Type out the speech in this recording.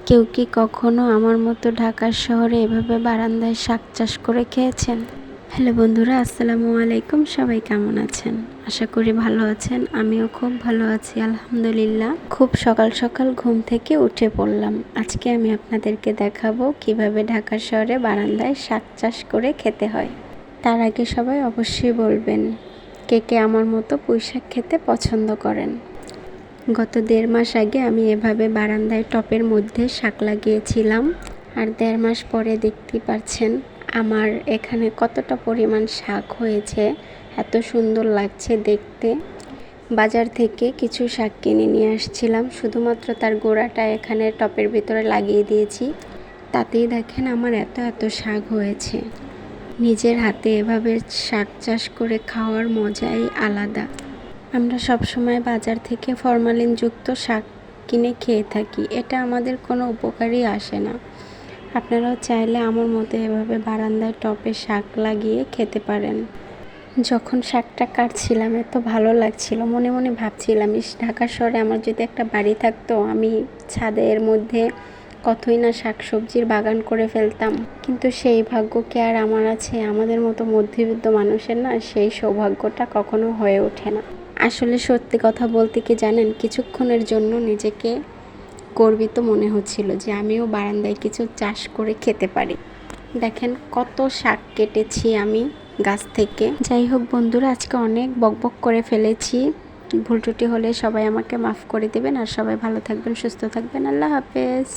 কেউ কি কখনো আমার মতো ঢাকার শহরে এভাবে বারান্দায় শাক চাষ করে খেয়েছেন? হ্যালো বন্ধুরা, আসসালামু আলাইকুম। সবাই কেমন আছেন? আশা করি ভালো আছেন। আমিও খুব ভালো আছি, আলহামদুলিল্লাহ। খুব সকাল সকাল ঘুম থেকে উঠে পড়লাম। আজকে আমি আপনাদেরকে দেখাবো কিভাবে ঢাকার শহরে বারান্দায় শাক চাষ করে খেতে হয়। তার আগে সবাই অবশ্যই বলবেন কে কে আমার মতো পুঁই শাক খেতে পছন্দ করেন। গত 1.5 মাস আগে আমি এভাবে বারান্দায় টবের মধ্যে শাক লাগিয়েছিলাম, আর 1.5 মাস পরে দেখতেই পাচ্ছেন আমার এখানে কতটা পরিমাণ শাক হয়েছে। এত সুন্দর লাগছে দেখতে। বাজার থেকে কিছু শাক কিনে নিয়ে আসছিলাম, শুধুমাত্র তার গোড়াটা এখানে টবের ভিতরে লাগিয়ে দিয়েছি। তাতেই দেখেন আমার এত এত শাক হয়েছে। নিজের হাতে এভাবে শাক চাষ করে খাওয়ার মজাই আলাদা। আমরা সবসময় বাজার থেকে ফরমালিনযুক্ত শাক কিনে খেয়ে থাকি, এটা আমাদের কোনো উপকারই আসে না। আপনারাও চাইলে আমার মতো এভাবে বারান্দায় টবে শাক লাগিয়ে খেতে পারেন। যখন শাকটা কাটছিলাম এত ভালো লাগছিল, মনে মনে ভাবছিলাম ঢাকা শহরে আমার যদি একটা বাড়ি থাকতো, আমি ছাদের মধ্যে কতই না শাকসবজির বাগান করে ফেলতাম। কিন্তু সেই ভাগ্য কি আর আমার আছে? আমাদের মতো মধ্যবিত্ত মানুষের না সেই সৌভাগ্যটা কখনো হয়ে ওঠে না। আসলে সত্যি কথা বলতে কি জানেন, কিছুক্ষণের জন্য নিজেকে গর্বিত মনে হচ্ছিল যে আমিও বারান্দায় কিছু চাষ করে খেতে পারি। দেখেন কত শাক কেটেছি আমি গাছ থেকে। যাই হোক বন্ধুরা, আজকে অনেক বকবক করে ফেলেছি। ভুল ত্রুটি হলে সবাই আমাকে মাফ করে দেবেন, আর সবাই ভালো থাকবেন, সুস্থ থাকবেন। আল্লাহ হাফেজ।